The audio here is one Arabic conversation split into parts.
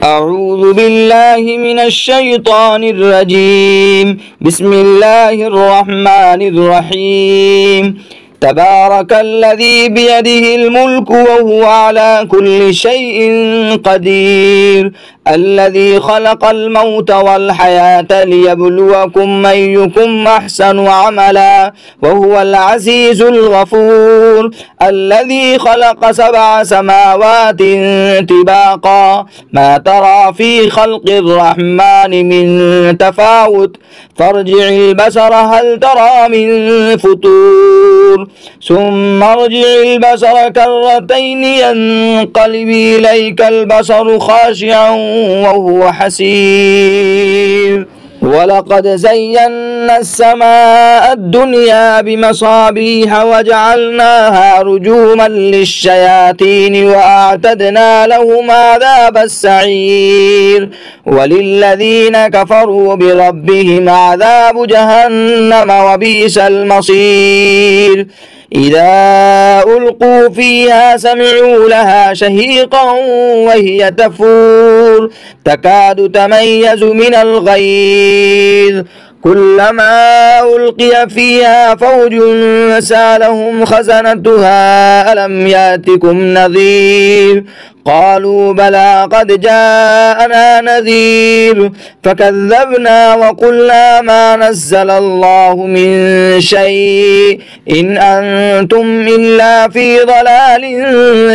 أعوذ بالله من الشيطان الرجيم. بسم الله الرحمن الرحيم. تبارك الذي بيده الملك وهو على كل شيء قدير، الذي خلق الموت والحياة ليبلوكم أيكم أحسن عملا، وهو العزيز الغفور، الذي خلق 7 سماوات طباقا، ما ترى في خلق الرحمن من تفاوت، فارجع البصر هل ترى من فطور، ثم ارجع البصر كرتين ينقلب إليك البصر خاشعا وهو حسير. ولقد زينا السماء الدنيا بمصابيح وجعلناها رجوما للشياطين وأعتدنا لهم عذاب السعير. وللذين كفروا بربهم عذاب جهنم وبئس المصير. إذا ألقوا فيها سمعوا لها شهيقا وهي تفور تكاد تميز من الغيظ، كلما ألقي فيها فوج سألهم خزنتها ألم يأتكم نذير، قالوا بلى قد جاءنا نذير، فكذبنا وقلنا ما نزل الله من شيء إن أنتم إلا في ضلال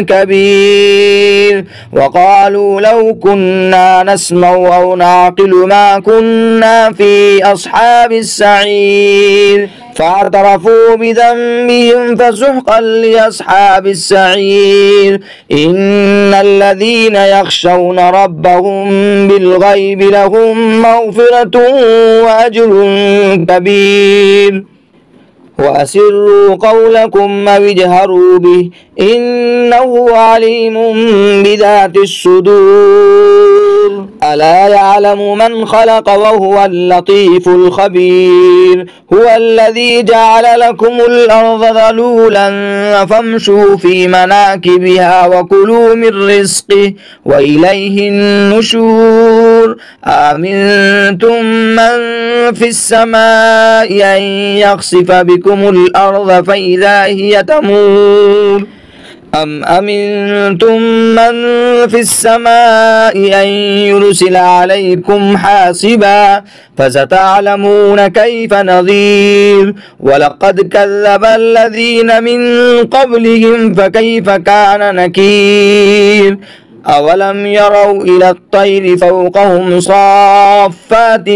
كبير. وقالوا لو كنا نسمع أو نعقل ما كنا في أصحاب السعير، فاعترفوا بذنبهم فسحقا لأصحاب السعير. إن الذين يخشون ربهم بالغيب لهم مغفرة وأجر كبير. وأسروا قولكم أو اجهروا به إنه عليم بذات الصدور. ألا يعلم من خلق وهو اللطيف الخبير. هو الذي جعل لكم الأرض ذلولا فامشوا في مناكبها وكلوا من رزقه وإليه النشور. أأمنتم من في السماء أن يخسف بكم الأرض فإذا هي تمور، أم أمنتم من في السماء أن يرسل عليكم حاصبا، فستعلمون كيف نذير. ولقد كذب الذين من قبلهم فكيف كان نكير. أولم يروا إلى الطير فوقهم صافات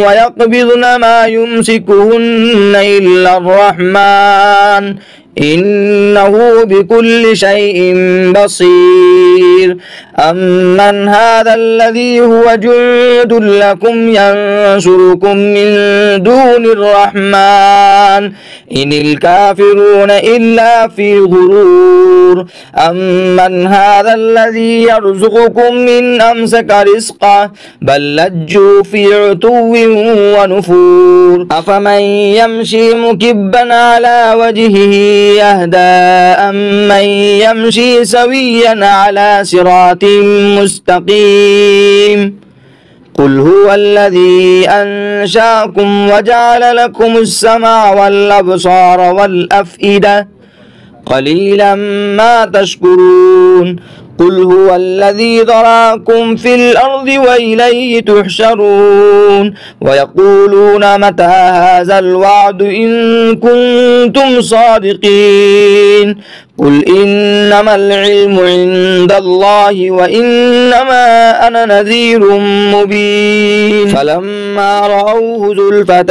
ويقبضن ما يمسكهن إلا الرحمن إنه بكل شيء بصير. أمن هذا الذي هو جند لكم ينصركم من دون الرحمن إن الكافرون إلا في غرور. أمن هذا الذي يرزقكم من أمسك رزقه بل لجوا في عتو ونفور. أفمن يمشي مكبا على وجهه يهدى أمن يمشي سويا على صراط مستقيم. قل هو الذي أنشأكم وجعل لكم السمع والأبصار والأفئدة قليلا ما تشكرون. قل هو الذي ذراكم في الأرض وإليه تحشرون. ويقولون متى هذا الوعد إن كنتم صادقين. قل إنما العلم عند الله وإنما أنا نذير مبين. فلما رأوه زلفة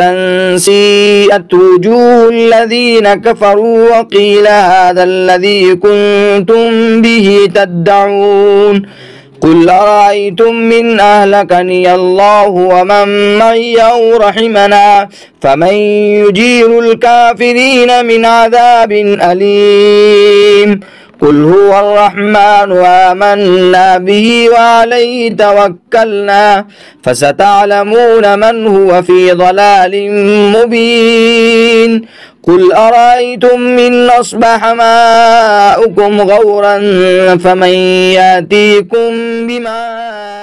سيئت وجوه الذين كفروا وقيل هذا الذي كنتم به تدعون. قل أرأيتم من أهلكني الله ومن معي أو رحمنا فمن يجير الكافرين من عذاب أليم. قل هو الرحمن آمنا به وعليه توكلنا فستعلمون من هو في ضلال مبين. قل أرأيتم إن أصبح ماؤكم غورا فمن يأتيكم بماء